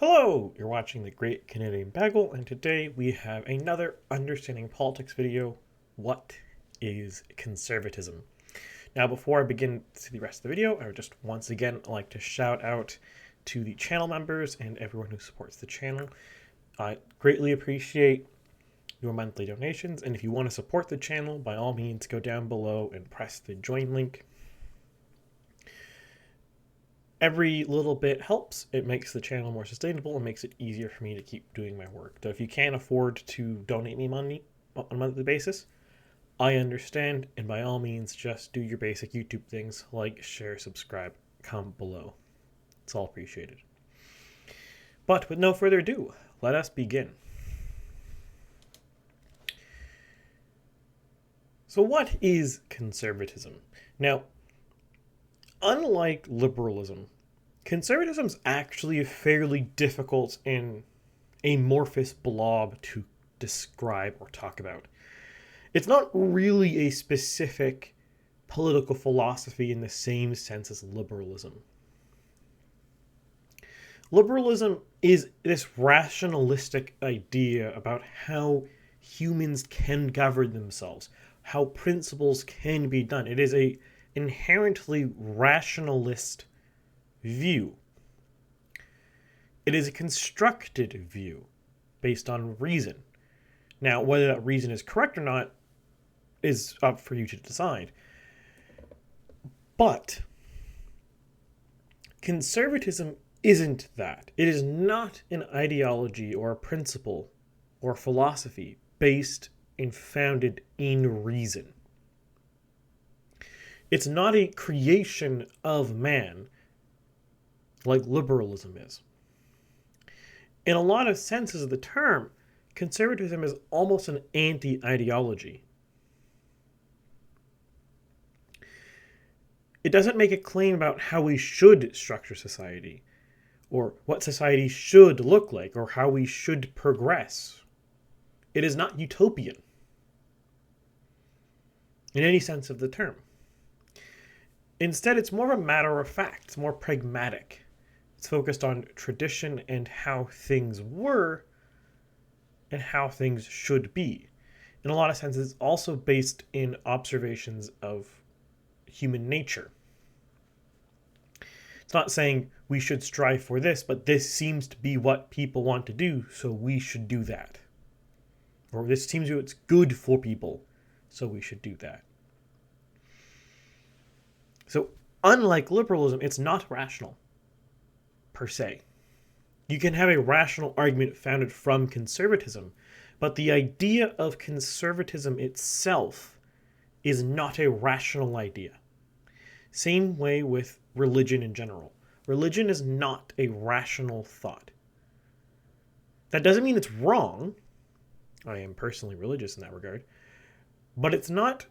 Hello, you're watching the Great Canadian Bagel, and today we have another Understanding Politics video. What is conservatism? Now, before I begin to the rest of the video, I would just once again like to shout out to the channel members and everyone who supports the channel. I greatly appreciate your monthly donations, and if you want to support the channel, by all means, go down below and press the join link. Every little bit helps. It makes the channel more sustainable and makes it easier for me to keep doing my work. So if you can't afford to donate me money on a monthly basis, I understand, and by all means, just do your basic YouTube things like share, subscribe, comment below. It's all appreciated. But with no further ado, let us begin. So what is conservatism? Now, unlike liberalism, conservatism is actually fairly difficult and amorphous blob to describe or talk about. It's not really a specific political philosophy in the same sense as liberalism. Liberalism is this rationalistic idea about how humans can govern themselves, how principles can be done. It is a inherently rationalist view. It is a constructed view based on reason. Now, whether that reason is correct or not is up for you to decide. But conservatism isn't that. It is not an ideology or a principle or philosophy based and founded in reason. It's not a creation of man like liberalism is. In a lot of senses of the term, conservatism is almost an anti-ideology. It doesn't make a claim about how we should structure society, or what society should look like, or how we should progress. It is not utopian in any sense of the term. Instead, it's more of a matter of fact. It's more pragmatic. It's focused on tradition and how things were and how things should be. In a lot of senses, it's also based in observations of human nature. It's not saying we should strive for this, but this seems to be what people want to do, so we should do that. Or this seems to be what's good for people, so we should do that. So, unlike liberalism, it's not rational, per se. You can have a rational argument founded from conservatism, but the idea of conservatism itself is not a rational idea. Same way with religion in general. Religion is not a rational thought. That doesn't mean it's wrong. I am personally religious in that regard. But it's not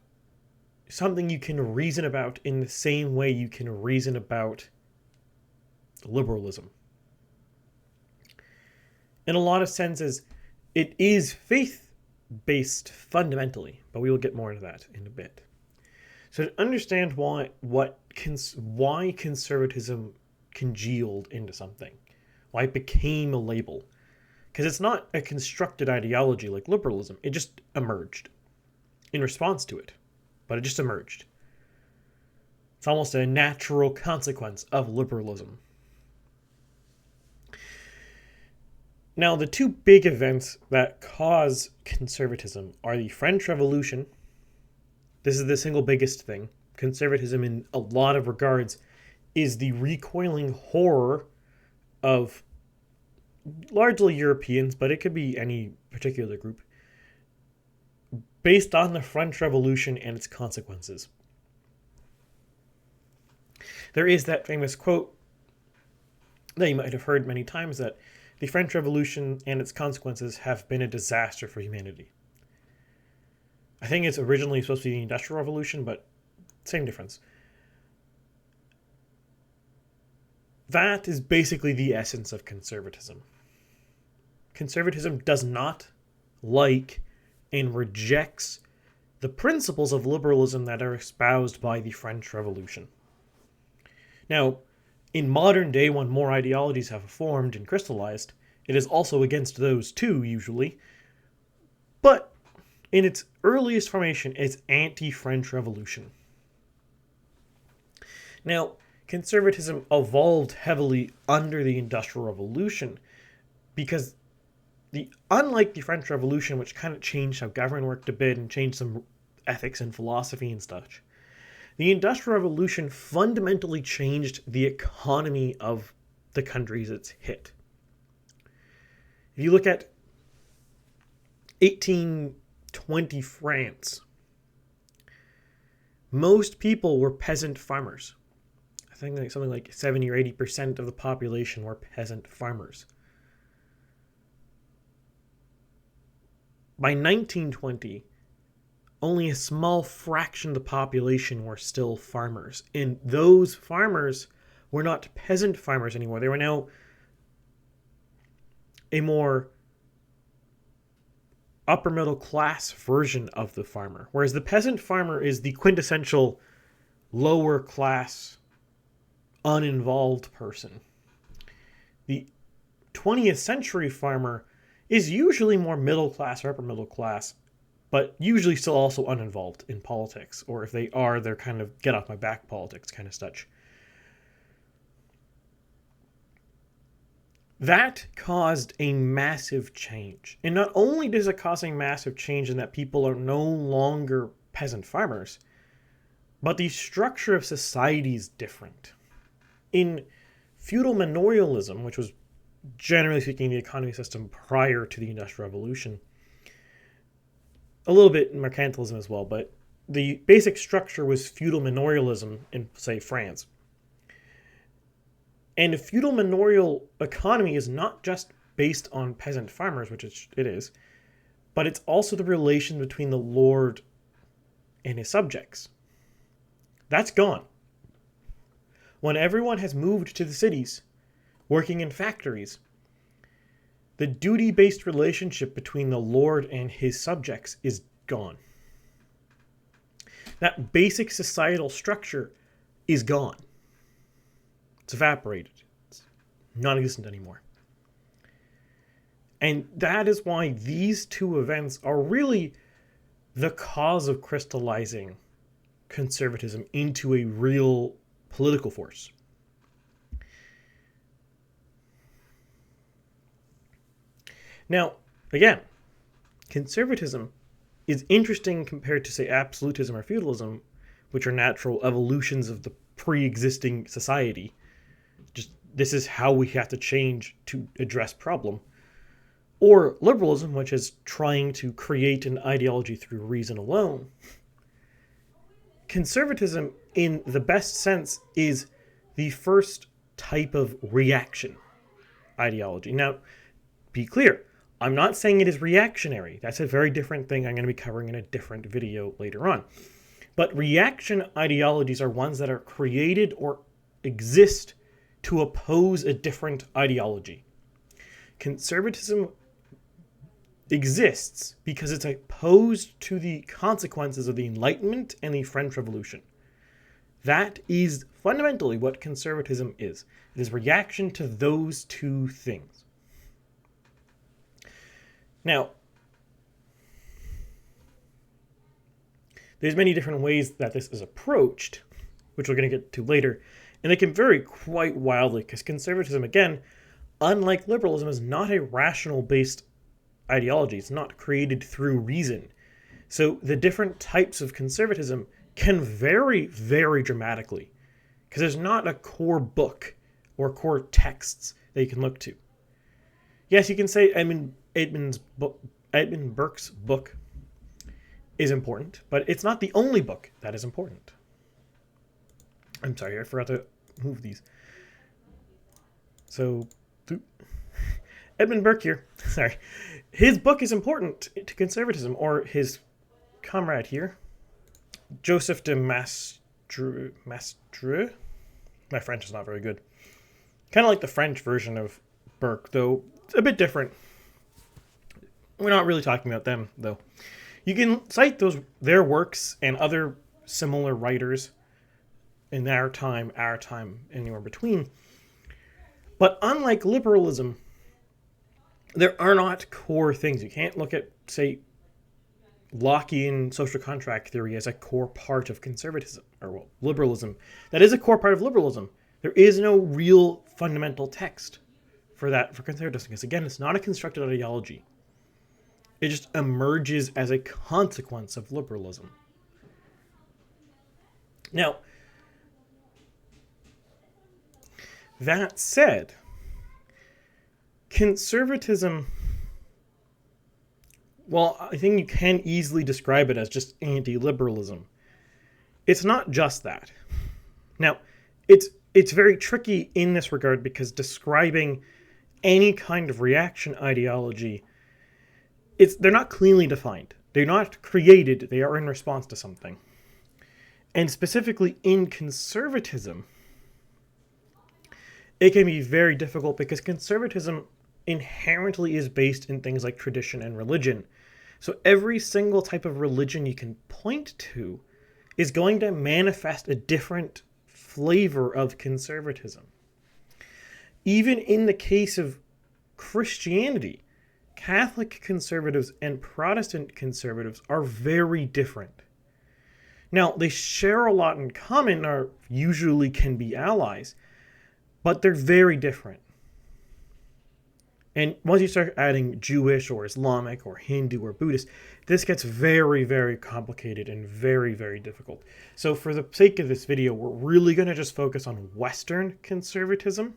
something you can reason about in the same way you can reason about liberalism. In a lot of senses, it is faith-based fundamentally, but we will get more into that in a bit. So to understand why conservatism congealed into something, why it became a label, because it's not a constructed ideology like liberalism, it just emerged in response to it. But it just emerged. It's almost a natural consequence of liberalism. Now, the two big events that cause conservatism are the French Revolution. This is the single biggest thing. Conservatism, in a lot of regards, is the recoiling horror of largely Europeans, but it could be any particular group, based on the French Revolution and its consequences. There is that famous quote that you might have heard many times, that the French Revolution and its consequences have been a disaster for humanity. I think it's originally supposed to be the Industrial Revolution, but same difference. That is basically the essence of conservatism. Conservatism does not like and rejects the principles of liberalism that are espoused by the French Revolution. Now, In modern day, when more ideologies have formed and crystallized, it is also against those too, usually. But in its earliest formation, it's anti-French Revolution. Now, conservatism evolved heavily under the Industrial Revolution because unlike the French Revolution, which kind of changed how government worked a bit and changed some ethics and philosophy and such, the Industrial Revolution fundamentally changed the economy of the countries it's hit. If you look at 1820 France, most people were peasant farmers. I think something like 70 or 80% of the population were peasant farmers. By 1920, only a small fraction of the population were still farmers. And those farmers were not peasant farmers anymore. They were now a more upper middle class version of the farmer. Whereas the peasant farmer is the quintessential lower class, uninvolved person. The 20th century farmer is usually more middle class or upper middle class, but usually still also uninvolved in politics. Or if they are, they're kind of get off my back politics kind of such. That caused a massive change. And not only does it cause a massive change in that people are no longer peasant farmers, but the structure of society is different. In feudal manorialism, which was generally speaking the economy system prior to the Industrial Revolution, a little bit in mercantilism as well, but the basic structure was feudal manorialism in, say, France. And a feudal manorial economy is not just based on peasant farmers, which it is, but it's also the relation between the lord and his subjects. That's gone. When everyone has moved to the cities, working in factories, the duty-based relationship between the lord and his subjects is gone. That basic societal structure is gone. It's evaporated. It's non-existent anymore. And that is why these two events are really the cause of crystallizing conservatism into a real political force. Now, again, conservatism is interesting compared to, say, absolutism or feudalism, which are natural evolutions of the pre-existing society. Just this is how we have to change to address problem. Or liberalism, which is trying to create an ideology through reason alone. Conservatism, in the best sense, is the first type of reaction ideology. Now, be clear, I'm not saying it is reactionary. That's a very different thing I'm going to be covering in a different video later on. But reaction ideologies are ones that are created or exist to oppose a different ideology. Conservatism exists because it's opposed to the consequences of the Enlightenment and the French Revolution. That is fundamentally what conservatism is. It is reaction to those two things. Now, there's many different ways that this is approached, which we're going to get to later, and they can vary quite wildly because conservatism, again, unlike liberalism, is not a rational-based ideology. It's not created through reason. So the different types of conservatism can vary very dramatically because there's not a core book or core texts that you can look to. Yes, you can say Edmund Burke's book is important, but it's not the only book that is important. I'm sorry, I forgot to move these. So, Edmund Burke here, sorry. His book is important to conservatism, or his comrade here, Joseph de Maistre. My French is not very good. Kind of like the French version of Burke, though it's a bit different. We're not really talking about them, though. You can cite their works and other similar writers in our time, anywhere between. But unlike liberalism, there are not core things. You can't look at, say, Lockean social contract theory as a core part of conservatism, or well, liberalism. That is a core part of liberalism. There is no real fundamental text for that, for conservatism, because again, it's not a constructed ideology. It just emerges as a consequence of liberalism. Now, that said, conservatism, well, I think you can easily describe it as just anti-liberalism. It's not just that. Now, it's very tricky in this regard because describing any kind of reaction ideology, they're not cleanly defined. They're not created. They are in response to something. And specifically in conservatism, it can be very difficult because conservatism inherently is based in things like tradition and religion. So every single type of religion you can point to is going to manifest a different flavor of conservatism. Even in the case of Christianity, Catholic conservatives and Protestant conservatives are very different. Now, they share a lot in common, or usually can be allies, but they're very different. And once you start adding Jewish or Islamic or Hindu or Buddhist, this gets very, very complicated and very, very difficult. So for the sake of this video, we're really going to just focus on Western conservatism.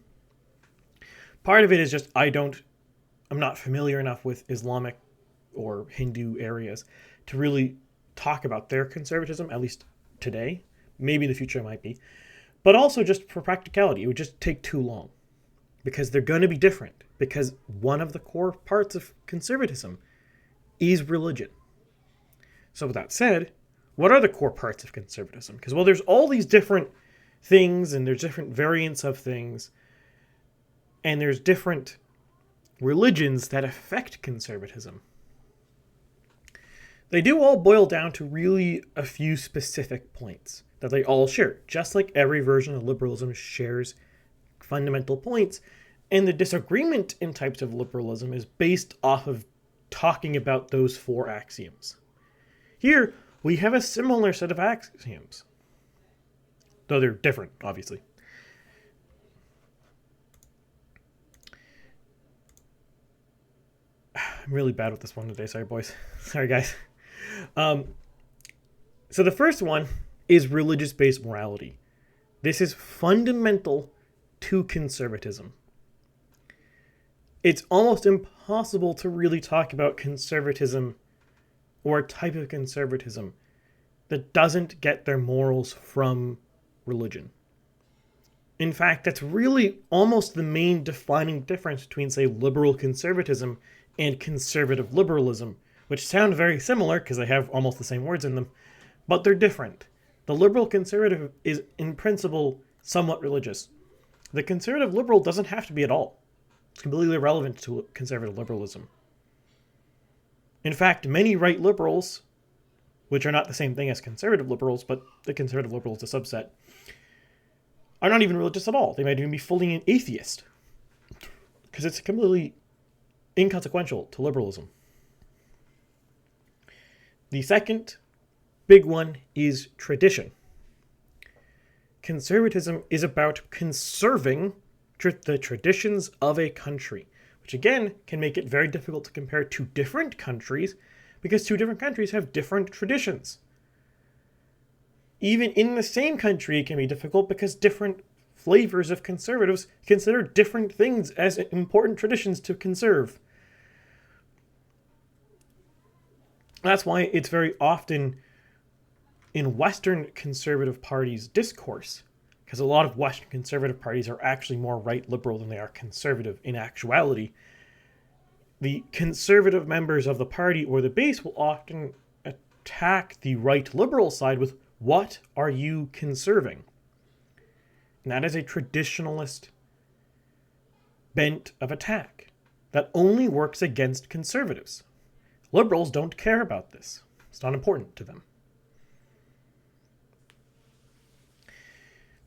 Part of it is just I'm not familiar enough with Islamic or Hindu areas to really talk about their conservatism, at least today. Maybe in the future it might be. But also just for practicality, it would just take too long. Because they're going to be different. Because one of the core parts of conservatism is religion. So with that said, what are the core parts of conservatism? Because, well, there's all these different things, and there's different variants of things, and there's different religions that affect conservatism. They do all boil down to really a few specific points that they all share, just like every version of liberalism shares fundamental points. And the disagreement in types of liberalism is based off of talking about those four axioms. Here, we have a similar set of axioms, though they're different, obviously. I'm really bad with this one today. Sorry, boys. Sorry, guys. So the first one is religious-based morality. This is fundamental to conservatism. It's almost impossible to really talk about conservatism or a type of conservatism that doesn't get their morals from religion. In fact, that's really almost the main defining difference between, say, liberal conservatism and conservative liberalism, which sound very similar because they have almost the same words in them, but they're different. The liberal conservative is, in principle, somewhat religious. The conservative liberal doesn't have to be at all. It's completely irrelevant to conservative liberalism. In fact, many right liberals, which are not the same thing as conservative liberals, but the conservative liberal is a subset, are not even religious at all. They might even be fully an atheist, because it's completely inconsequential to liberalism. The second big one is tradition. Conservatism is about conserving the traditions of a country, which again can make it very difficult to compare two different countries because two different countries have different traditions. Even in the same country, it can be difficult because different flavors of conservatives consider different things as important traditions to conserve. That's why it's very often in Western conservative parties' discourse, because a lot of Western conservative parties are actually more right liberal than they are conservative in actuality, the conservative members of the party or the base will often attack the right liberal side with, "What are you conserving?" And that is a traditionalist bent of attack that only works against conservatives. Liberals don't care about this. It's not important to them.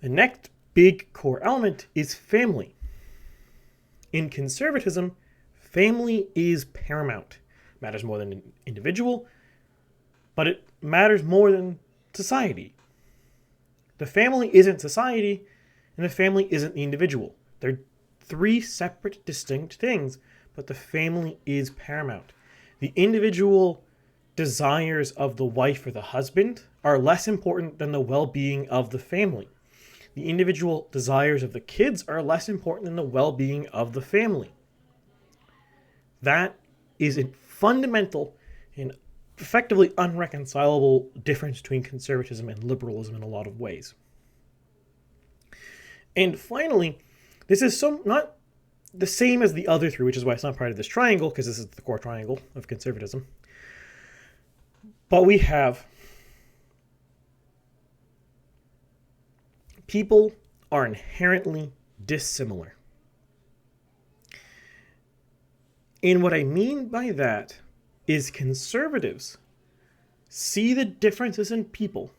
The next big core element is family. In conservatism, family is paramount. It matters more than an individual, but it matters more than society. The family isn't society, and the family isn't the individual. They're three separate, distinct things, but the family is paramount. The individual desires of the wife or the husband are less important than the well-being of the family. The individual desires of the kids are less important than the well-being of the family. That is a fundamental and effectively unreconcilable difference between conservatism and liberalism in a lot of ways. And finally, this is not the same as the other three, which is why it's not part of this triangle, because this is the core triangle of conservatism. But we have people are inherently dissimilar. And what I mean by that is conservatives see the differences in people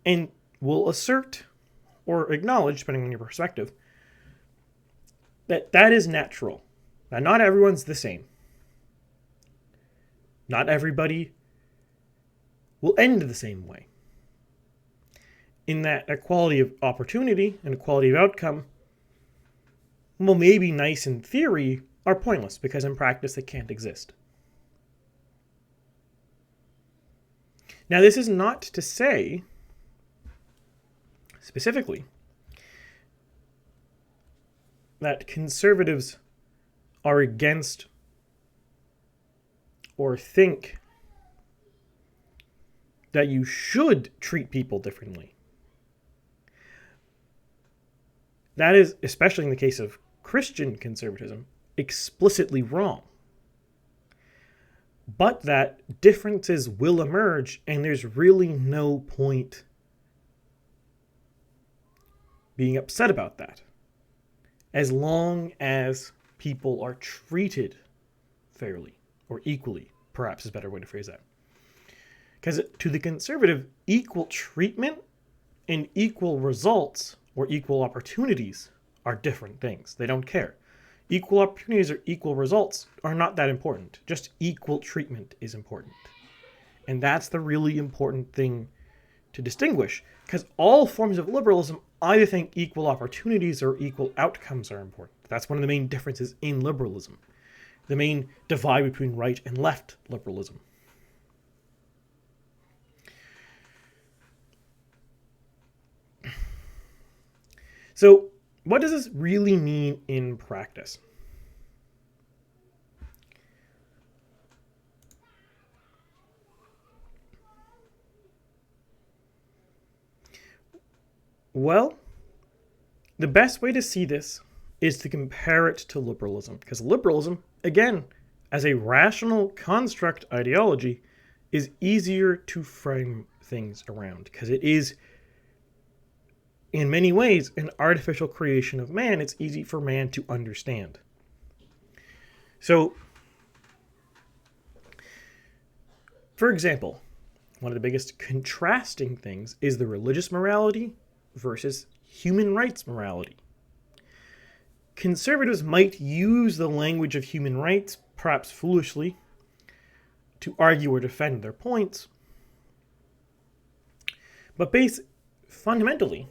and will assert or acknowledge, depending on your perspective, that that is natural. Now, not everyone's the same. Not everybody will end the same way. In that equality of opportunity and equality of outcome, well, maybe nice in theory, are pointless because in practice they can't exist. Now, this is not to say, specifically, that conservatives are against or think that you should treat people differently. That is, especially in the case of Christian conservatism, explicitly wrong. But that differences will emerge, and there's really no point being upset about that, as long as people are treated fairly, or equally, perhaps is a better way to phrase that. Because to the conservative, equal treatment and equal results or equal opportunities are different things. They don't care. Equal opportunities or equal results are not that important. Just equal treatment is important. And that's the really important thing to distinguish, because all forms of liberalism either think equal opportunities or equal outcomes are important. That's one of the main differences in liberalism, the main divide between right and left liberalism. So, what does this really mean in practice? Well, the best way to see this is to compare it to liberalism, because liberalism, again, as a rational construct ideology, is easier to frame things around, because it is, in many ways, an artificial creation of man. It's easy for man to understand. So, for example, one of the biggest contrasting things is the religious morality versus human rights morality. Conservatives might use the language of human rights, perhaps foolishly, to argue or defend their points. But fundamentally,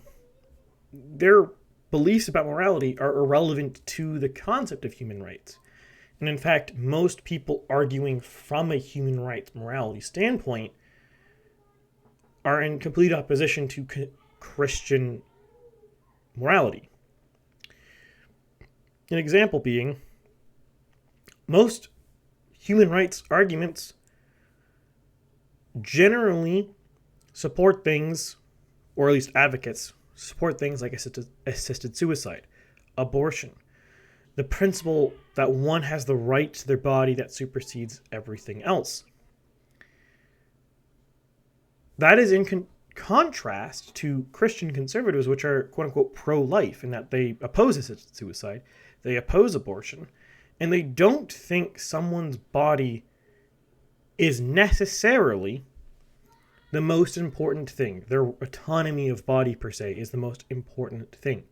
their beliefs about morality are irrelevant to the concept of human rights. And in fact, most people arguing from a human rights morality standpoint are in complete opposition to Christian morality. An example being, most human rights arguments generally support things, or at least advocates support things like assisted suicide, abortion, the principle that one has the right to their body that supersedes everything else. That is in contrast to Christian conservatives, which are quote-unquote pro-life, in that they oppose assisted suicide, they oppose abortion, and they don't think someone's body is necessarily the most important thing. Their autonomy of body, per se, is the most important thing,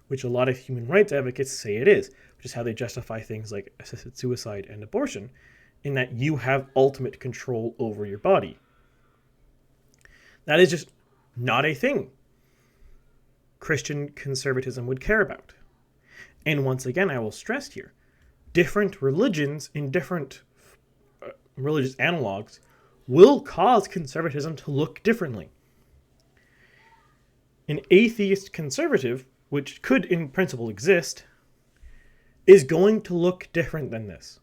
which a lot of human rights advocates say it is, which is how they justify things like assisted suicide and abortion, in that you have ultimate control over your body. That is just not a thing Christian conservatism would care about. And once again, I will stress here, different religions in different religious analogs will cause conservatism to look differently. An atheist conservative, which could in principle exist, is going to look different than this.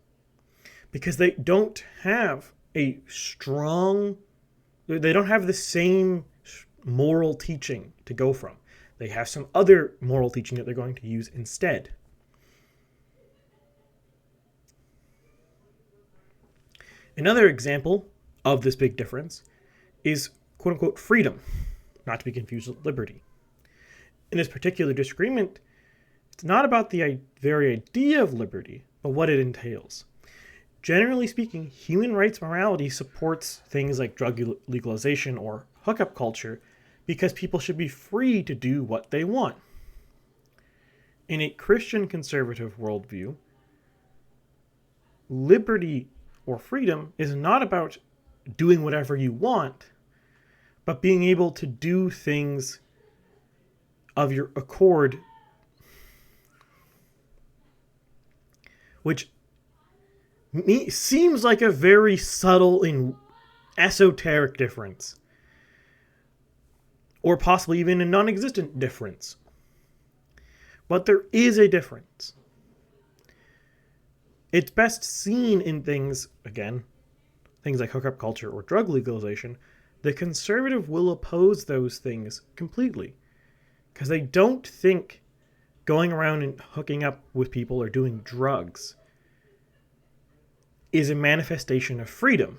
Because they don't have they don't have the same moral teaching to go from. They have some other moral teaching that they're going to use instead. Another example of this big difference is quote-unquote freedom, not to be confused with liberty. In this particular disagreement, it's not about the very idea of liberty, but what it entails. Generally speaking, human rights morality supports things like drug legalization or hookup culture because people should be free to do what they want. In a Christian conservative worldview, liberty or freedom is not about doing whatever you want, but being able to do things of your accord, which seems like a very subtle and esoteric difference, or possibly even a non-existent difference. But there is a difference. It's best seen in things like hookup culture or drug legalization. The conservative will oppose those things completely, because they don't think going around and hooking up with people or doing drugs is a manifestation of freedom.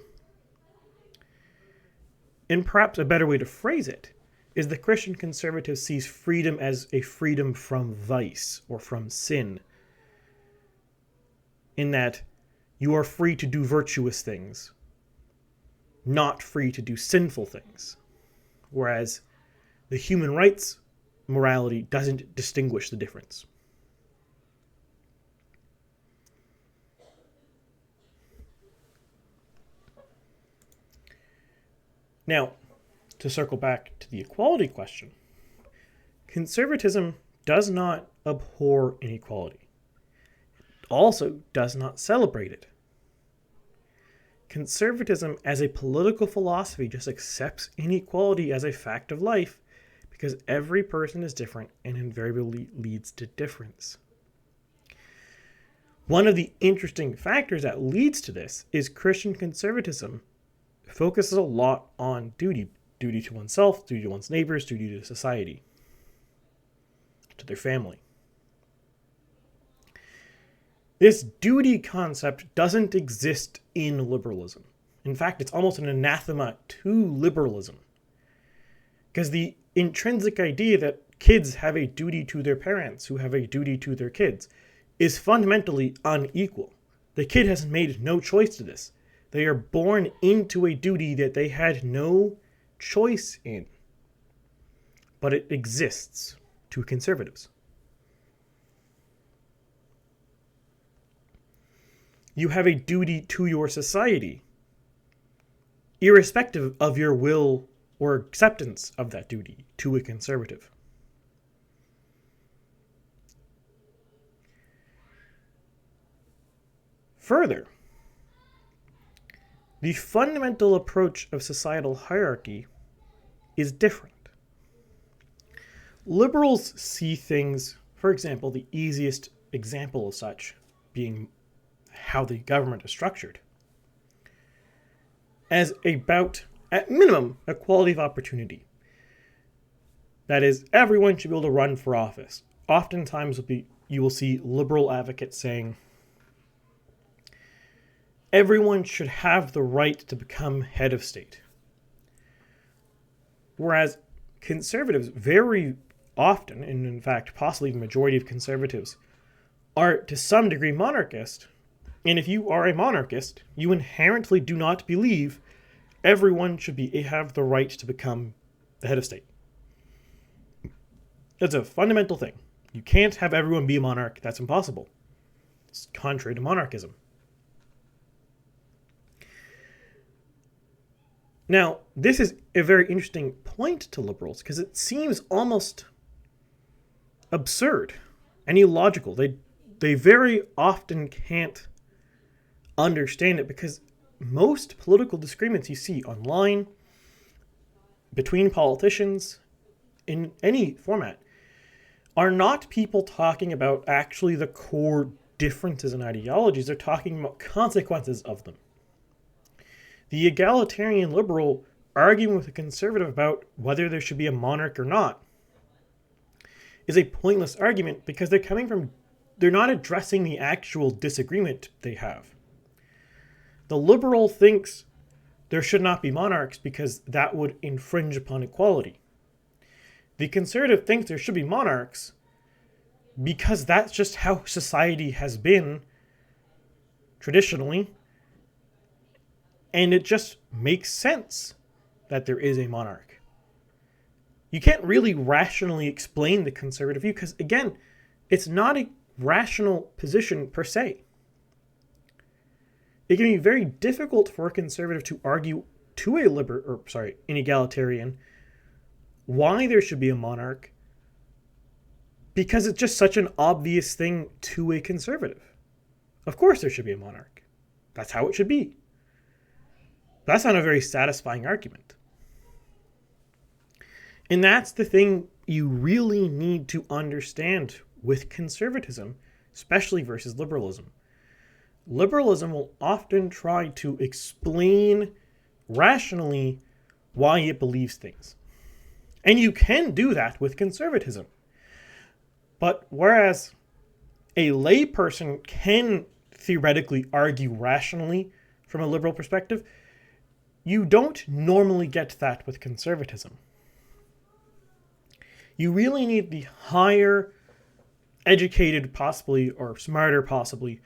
And perhaps a better way to phrase it is the Christian conservative sees freedom as a freedom from vice or from sin, in that you are free to do virtuous things, not free to do sinful things. Whereas the human rights morality doesn't distinguish the difference. Now, to circle back to the equality question, conservatism does not abhor inequality. It also does not celebrate it. Conservatism as a political philosophy just accepts inequality as a fact of life because every person is different and invariably leads to difference. One of the interesting factors that leads to this is Christian conservatism focuses a lot on duty. Duty to oneself, duty to one's neighbors, duty to society, to their family. This duty concept doesn't exist in liberalism. In fact, it's almost an anathema to liberalism. Because the intrinsic idea that kids have a duty to their parents, who have a duty to their kids, is fundamentally unequal. The kid has made no choice to this. They are born into a duty that they had no choice in. But it exists to conservatives. You have a duty to your society, irrespective of your will or acceptance of that duty to a conservative. Further, the fundamental approach of societal hierarchy is different. Liberals see things, for example, the easiest example of such being how the government is structured, as about, at minimum, equality of opportunity. That is, everyone should be able to run for office. Oftentimes you will see liberal advocates saying, everyone should have the right to become head of state. Whereas conservatives very often, and in fact possibly the majority of conservatives, are to some degree monarchist. And if you are a monarchist, you inherently do not believe everyone should have the right to become the head of state. That's a fundamental thing. You can't have everyone be a monarch. That's impossible. It's contrary to monarchism. Now, this is a very interesting point to liberals because it seems almost absurd and illogical. They very often can't understand it because most political disagreements you see online, between politicians, in any format, are not people talking about actually the core differences in ideologies. They're talking about consequences of them. The egalitarian liberal arguing with a conservative about whether there should be a monarch or not is a pointless argument because they're not addressing the actual disagreement they have. The liberal thinks there should not be monarchs because that would infringe upon equality. The conservative thinks there should be monarchs because that's just how society has been traditionally, and it just makes sense that there is a monarch. You can't really rationally explain the conservative view because, again, it's not a rational position per se. It can be very difficult for a conservative to argue to an egalitarian why there should be a monarch because it's just such an obvious thing to a conservative. Of course there should be a monarch. That's how it should be. That's not a very satisfying argument. And that's the thing you really need to understand with conservatism, especially versus liberalism. Liberalism will often try to explain rationally why it believes things. And you can do that with conservatism. But whereas a layperson can theoretically argue rationally from a liberal perspective, you don't normally get that with conservatism. You really need the higher educated, possibly, or smarter, possibly,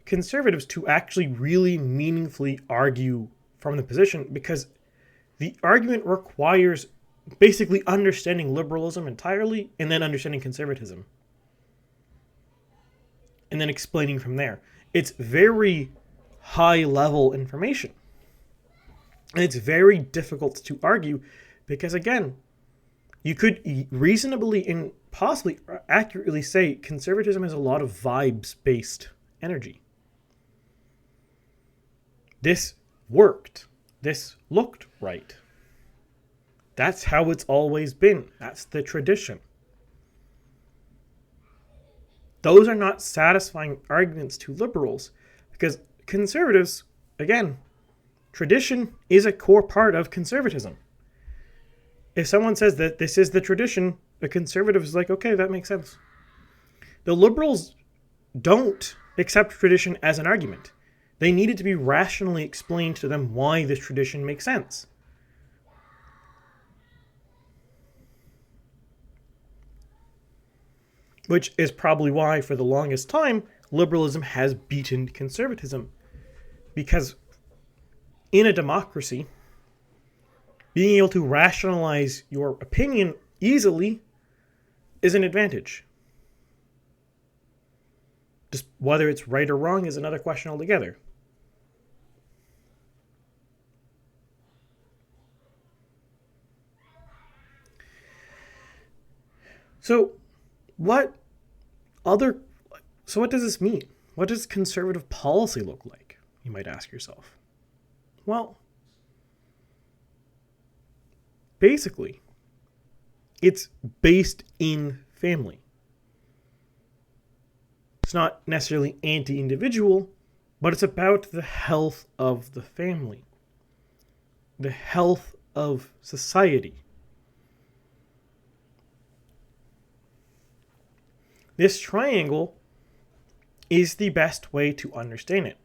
conservatives to actually really meaningfully argue from the position, because the argument requires basically understanding liberalism entirely and then understanding conservatism and then explaining from there. It's very high level information, and it's very difficult to argue because, again, you could reasonably and possibly accurately say conservatism has a lot of vibes-based energy. This worked. This looked right. That's how it's always been. That's the tradition. Those are not satisfying arguments to liberals because conservatives, again, tradition is a core part of conservatism. If someone says that this is the tradition, the conservative is like, okay, that makes sense. The liberals don't accept tradition as an argument. They need it to be rationally explained to them why this tradition makes sense. Which is probably why, for the longest time, liberalism has beaten conservatism. Because in a democracy, being able to rationalize your opinion easily is an advantage. Just whether it's right or wrong is another question altogether. So what does this mean? What does conservative policy look like? You might ask yourself. Well, basically, it's based in family. It's not necessarily anti-individual, but it's about the health of the family, the health of society. This triangle is the best way to understand it.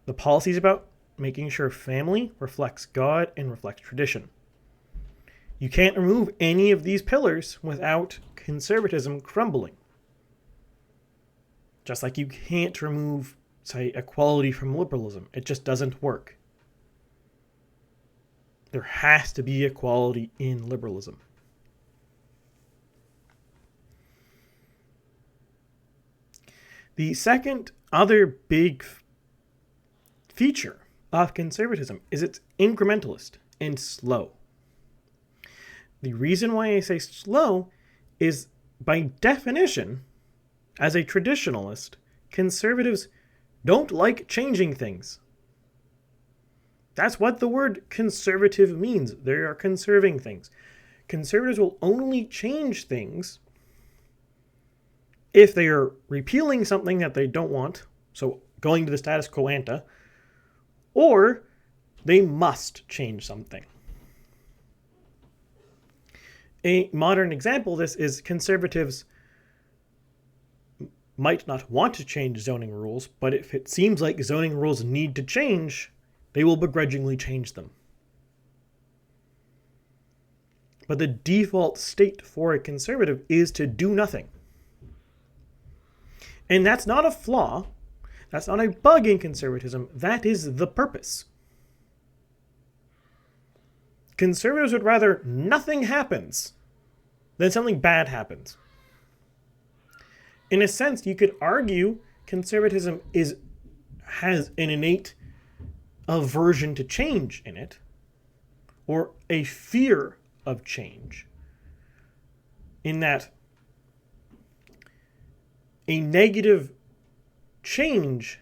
The policy is about making sure family reflects God and reflects tradition. You can't remove any of these pillars without conservatism crumbling. Just like you can't remove, say, equality from liberalism. It just doesn't work. There has to be equality in liberalism. The second other big feature of conservatism is it's incrementalist and slow. The reason why I say slow is, by definition, as a traditionalist, conservatives don't like changing things. That's what the word conservative means. They are conserving things. Conservatives will only change things if they are repealing something that they don't want, so going to the status quo ante, or they must change something. A modern example of this is conservatives might not want to change zoning rules, but if it seems like zoning rules need to change, they will begrudgingly change them. But the default state for a conservative is to do nothing. And that's not a flaw. That's not a bug in conservatism. That is the purpose. Conservatives would rather nothing happens than something bad happens. In a sense, you could argue conservatism has an innate aversion to change in it, or a fear of change, in that a negative change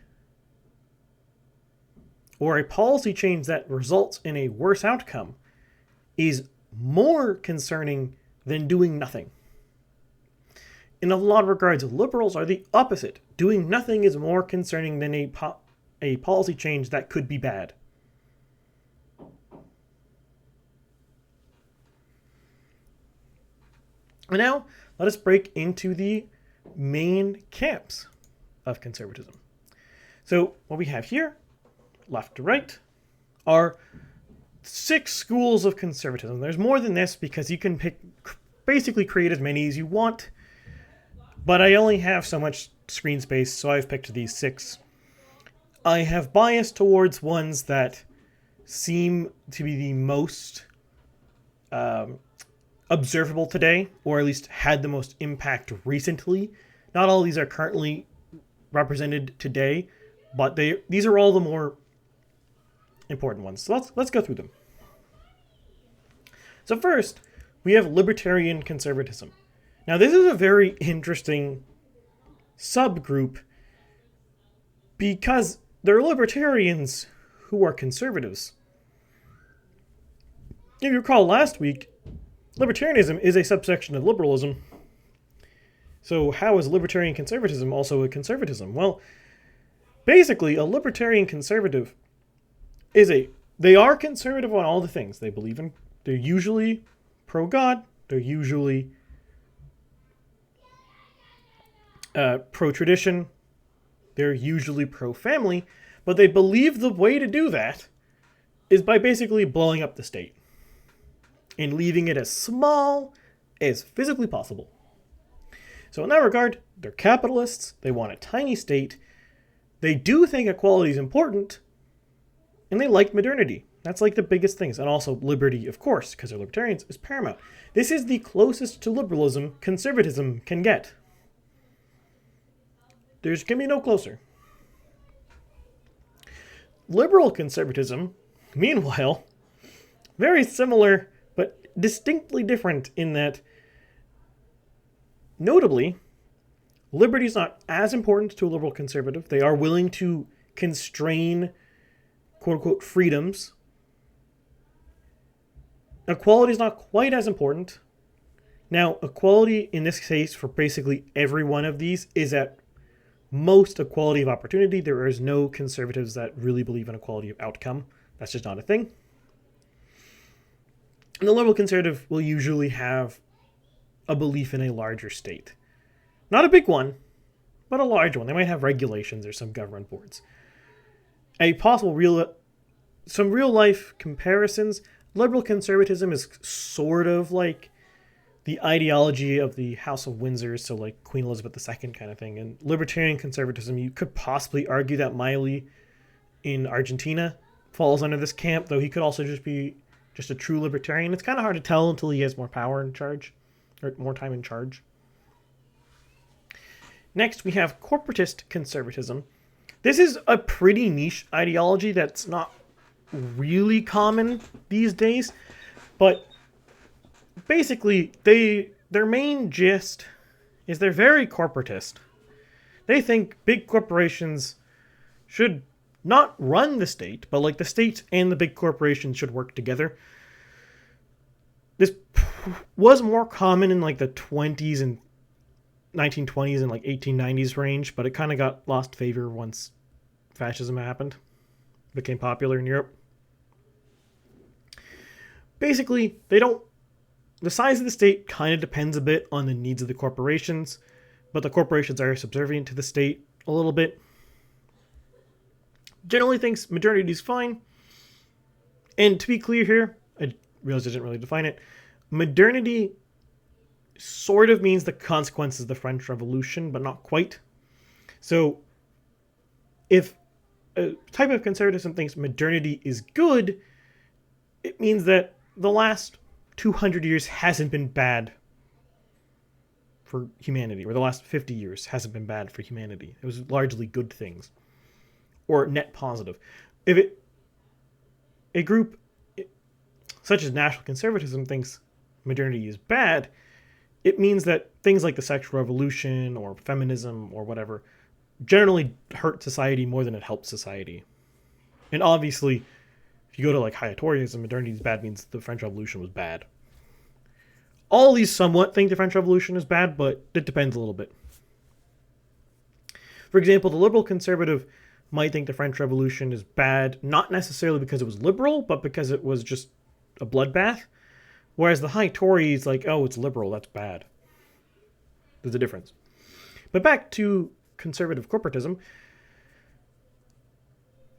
or a policy change that results in a worse outcome is more concerning than doing nothing. In a lot of regards, liberals are the opposite. Doing nothing is more concerning than a policy change that could be bad. And now, let us break into the main camps of conservatism. So, what we have here, left to right, are 6 schools of conservatism. There's more than this because you can basically create as many as you want, but I only have so much screen space, so I've picked these 6. I have bias towards ones that seem to be the most observable today, or at least had the most impact recently. Not all of these are currently represented today, but these are all the more important ones. So let's go through them. So first, we have libertarian conservatism. Now, this is a very interesting subgroup because there are libertarians who are conservatives. If you recall last week, libertarianism is a subsection of liberalism. So how is libertarian conservatism also a conservatism? Well, basically, a libertarian conservative they are conservative on all the things they believe in. They're usually pro-God. They're usually pro-tradition. They're usually pro-family. But they believe the way to do that is by basically blowing up the state and leaving it as small as physically possible. So in that regard, they're capitalists. They want a tiny state. They do think equality is important, and they like modernity. That's like the biggest things. And also liberty, of course, because they're libertarians, is paramount. This is the closest to liberalism conservatism can get. There's going to be no closer. Liberal conservatism, meanwhile, very similar, but distinctly different in that, notably, liberty is not as important to a liberal conservative. They are willing to constrain, quote-unquote, freedoms. Equality is not quite as important. Now, equality, in this case, for basically every one of these, is at most equality of opportunity. There is no conservatives that really believe in equality of outcome. That's just not a thing. And the liberal conservative will usually have a belief in a larger state. Not a big one, but a large one. They might have regulations or some government boards. A possible some real-life comparisons, liberal conservatism is sort of like the ideology of the House of Windsor, so like Queen Elizabeth II kind of thing. And libertarian conservatism, you could possibly argue that Milei in Argentina falls under this camp, though he could also just be just a true libertarian. It's kind of hard to tell until he has more power in charge, or more time in charge. Next, we have corporatist conservatism. This is a pretty niche ideology that's not really common these days, but basically their main gist is they're very corporatist. They think big corporations should not run the state, but like the state and the big corporations should work together. This was more common in like the 20s and 1920s and like 1890s range, but it kind of got lost favor once fascism happened, became popular in Europe. Basically, the size of the state kind of depends a bit on the needs of the corporations, but the corporations are subservient to the state a little bit. Generally thinks modernity is fine. And to be clear here, I realized I didn't really define it. Modernity sort of means the consequences of the French Revolution, but not quite. So if a type of conservatism thinks modernity is good, it means that the last 200 years hasn't been bad for humanity, or the last 50 years hasn't been bad for humanity. It was largely good things, or net positive. If a group such as National Conservatism thinks modernity is bad, it means that things like the sexual revolution or feminism or whatever generally hurt society more than it helps society. And obviously, if you go to like Hayatorism, modernity is bad means the French Revolution was bad. All these somewhat think the French Revolution is bad, but it depends a little bit. For example, the liberal conservative might think the French Revolution is bad, not necessarily because it was liberal, but because it was just a bloodbath. Whereas the high Tory is like, oh, it's liberal, that's bad. There's a difference. But back to conservative corporatism.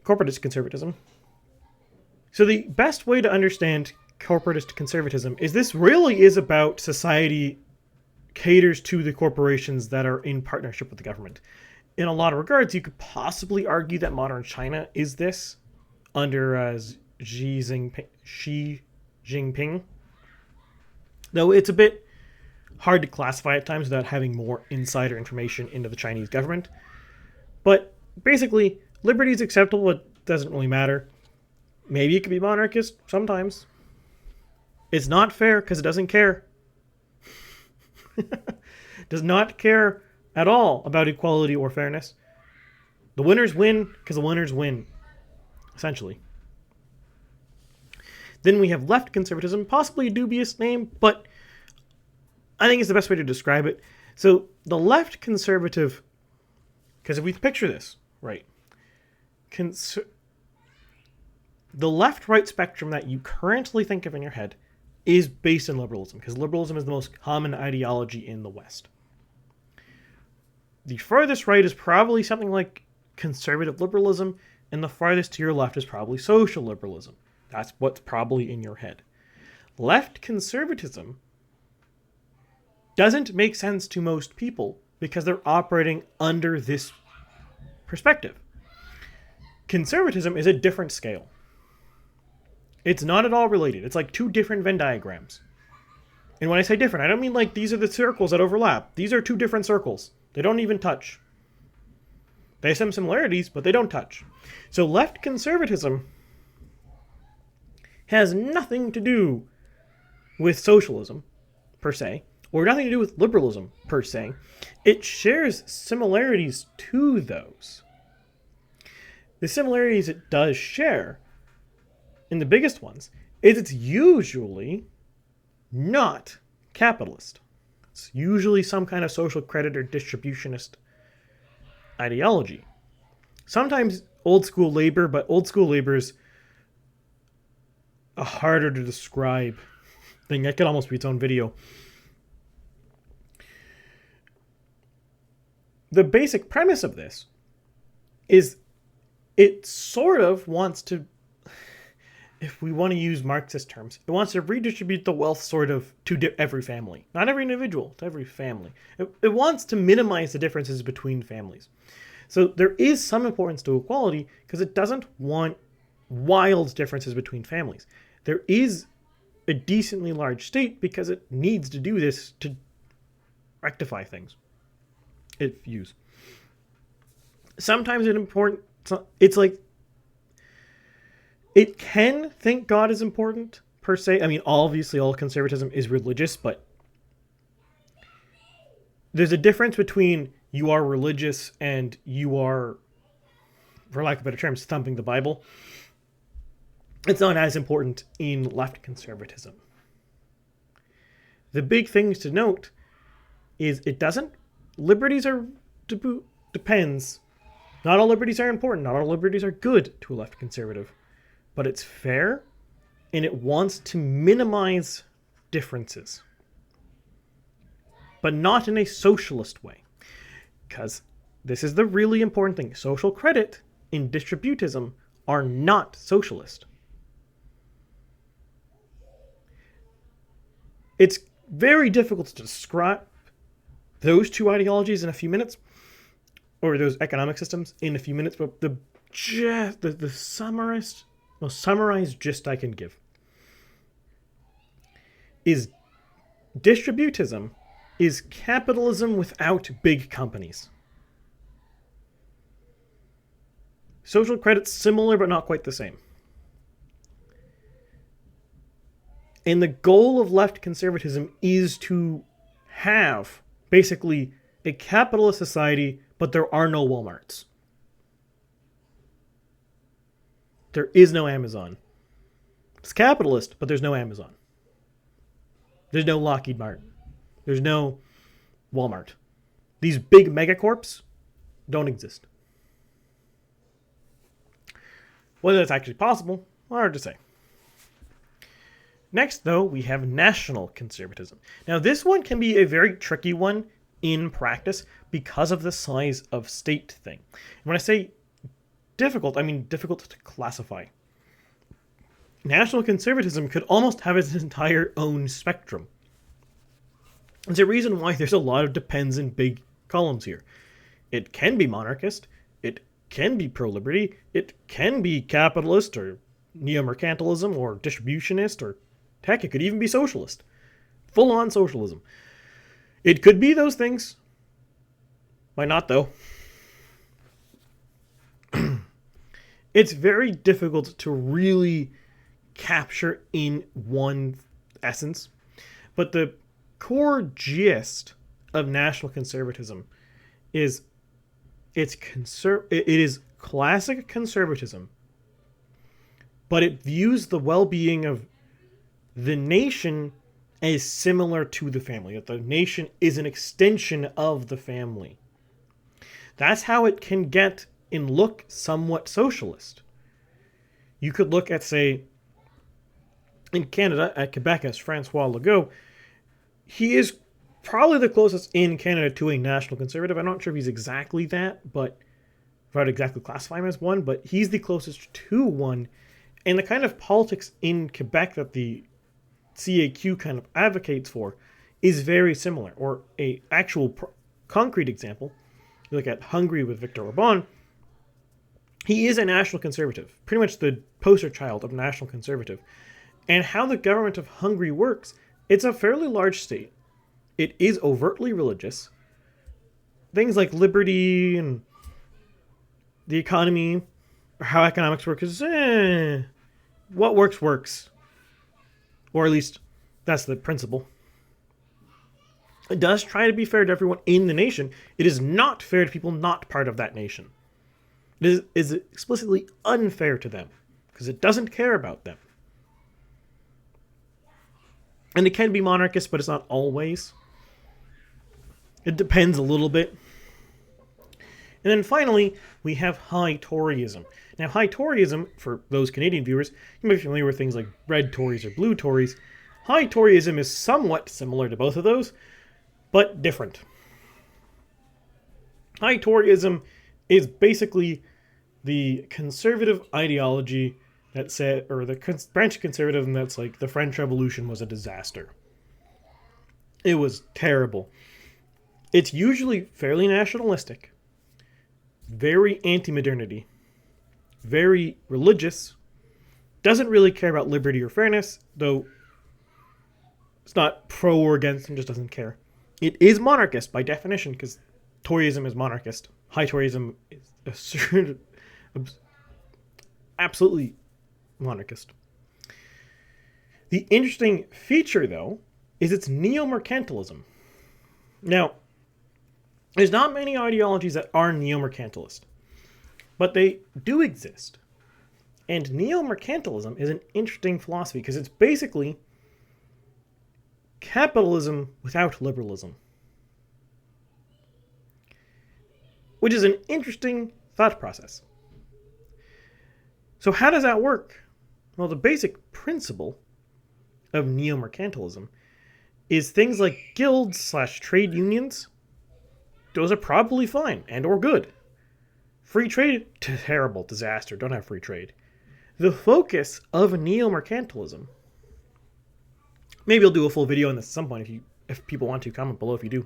Corporatist conservatism. So the best way to understand corporatist conservatism is this really is about society caters to the corporations that are in partnership with the government. In a lot of regards, you could possibly argue that modern China is this under Xi Jinping. Though it's a bit hard to classify at times without having more insider information into the Chinese government. But basically, liberty is acceptable, it doesn't really matter. Maybe it could be monarchist sometimes. It's not fair because it doesn't care. Does not care at all about equality or fairness. The winners win because the winners win, essentially. Then we have left conservatism, possibly a dubious name, but I think it's the best way to describe it. So the left conservative, because if we picture this, right, the left-right spectrum that you currently think of in your head is based in liberalism, because liberalism is the most common ideology in the West. The farthest right is probably something like conservative liberalism, and the farthest to your left is probably social liberalism. That's what's probably in your head. Left conservatism doesn't make sense to most people because they're operating under this perspective. Conservatism is a different scale. It's not at all related. It's like two different Venn diagrams. And when I say different, I don't mean like these are the circles that overlap. These are two different circles. They don't even touch. They have some similarities, but they don't touch. So left conservatism has nothing to do with socialism, per se, or nothing to do with liberalism, per se. It shares similarities to those. The similarities it does share, and the biggest ones, is it's usually not capitalist. It's usually some kind of social credit or distributionist ideology. Sometimes old school labor, but old school labor is a harder to describe thing. That could almost be its own video. The basic premise of this is it sort of wants to, if we want to use Marxist terms, it wants to redistribute the wealth sort of to every family. Not every individual, to every family. It wants to minimize the differences between families. So there is some importance to equality because it doesn't want wild differences between families. there is a decently large state because it needs to do this to rectify things it views. Sometimes it's like it can think God is important per se. I mean, obviously all conservatism is religious, but there's a difference between you are religious and you are, for lack of better terms, thumping the Bible. It's not as important in left conservatism. The big things to note is liberties are, depends. Not all liberties are important. Not all liberties are good to a left conservative. But it's fair, and it wants to minimize differences. But not in a socialist way. Because this is the really important thing. Social credit and distributism are not socialist. It's very difficult to describe those two ideologies in a few minutes, or those economic systems in a few minutes, but the most summarized gist I can give is distributism is capitalism without big companies. Social credit's similar, but not quite the same. And the goal of left conservatism is to have basically a capitalist society, but there are no Walmarts. There is no Amazon. It's capitalist, but there's no Amazon. There's no Lockheed Martin. There's no Walmart. These big megacorps don't exist. Whether that's actually possible, hard to say. Next, though, we have national conservatism. Now, this one can be a very tricky one in practice because of the size of state thing. And when I say difficult, I mean difficult to classify. National conservatism could almost have its entire own spectrum. There's a reason why there's a lot of depends in big columns here. It can be monarchist, it can be pro-liberty, it can be capitalist or neo-mercantilism or distributionist, or heck, it could even be socialist. Full-on socialism. It could be those things. Why not, though? It's very difficult to really capture in one essence. But the core gist of national conservatism is it is classic conservatism, but it views the well-being of the nation as similar to the family, that the nation is an extension of the family. That's how it can get and look somewhat socialist. You could look at, say, in Canada, at Quebec, as Francois Legault, he is probably the closest in Canada to a national conservative. I'm not sure if he's exactly that, but if I'd exactly classify him as one, but he's the closest to one. And the kind of politics in Quebec that the CAQ kind of advocates for is very similar. Or a actual concrete example, you look at Hungary with Viktor Orban, he is a national conservative, pretty much the poster child of national conservative. And how the government of Hungary works, it's a fairly large state. It is overtly religious. Things like liberty and the economy, or how economics work is, what works, works. Or at least, that's the principle. It does try to be fair to everyone in the nation. It is not fair to people not part of that nation. It is explicitly unfair to them, because it doesn't care about them. And it can be monarchist, but it's not always. It depends a little bit. And then finally, we have high Toryism. Now, high Toryism, for those Canadian viewers, you might be familiar with things like red Tories or blue Tories. High Toryism is somewhat similar to both of those, but different. High Toryism is basically the conservative ideology that said, or the branch of conservatism that's like, the French Revolution was a disaster. It was terrible. It's usually fairly nationalistic, very anti-modernity, very religious, doesn't really care about liberty or fairness, though it's not pro or against, and just doesn't care. It is monarchist by definition, because Toryism is monarchist. High Toryism is absolutely monarchist. The interesting feature, though, is its neo-mercantilism. Now, there's not many ideologies that are neo-mercantilist, but they do exist. And neo-mercantilism is an interesting philosophy because it's basically capitalism without liberalism, which is an interesting thought process. So how does that work? Well, the basic principle of neo-mercantilism is things like guilds/trade unions. Those are probably fine and or good. Free trade, terrible, disaster, don't have free trade. The focus of neo-mercantilism, maybe I'll do a full video on this at some point if people want to, comment below if you do.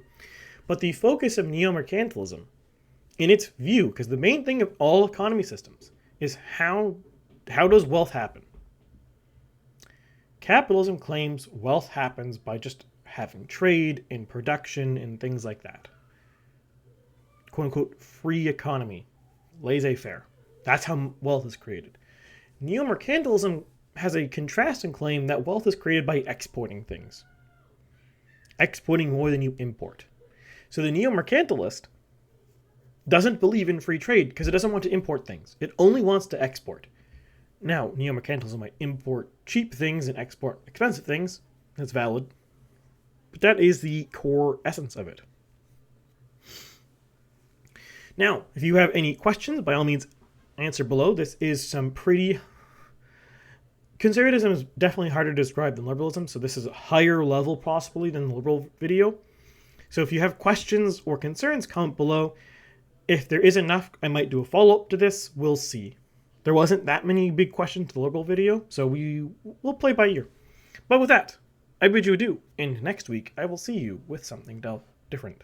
But the focus of neo-mercantilism, in its view, because the main thing of all economy systems is how does wealth happen? Capitalism claims wealth happens by just having trade and production and things like that. Quote unquote free economy, laissez-faire. That's how wealth is created. Neo-mercantilism has a contrasting claim that wealth is created by exporting things. Exporting more than you import. So the neo-mercantilist doesn't believe in free trade because it doesn't want to import things. It only wants to export. Now, neo-mercantilism might import cheap things and export expensive things. That's valid. But that is the core essence of it. Now, if you have any questions, by all means, answer below. This is some pretty... Conservatism is definitely harder to describe than liberalism, so this is a higher level possibly than the liberal video. So if you have questions or concerns, comment below. If there is enough, I might do a follow-up to this. We'll see. There wasn't that many big questions to the liberal video, so we'll play by ear. But with that, I bid you adieu, and next week I will see you with something different.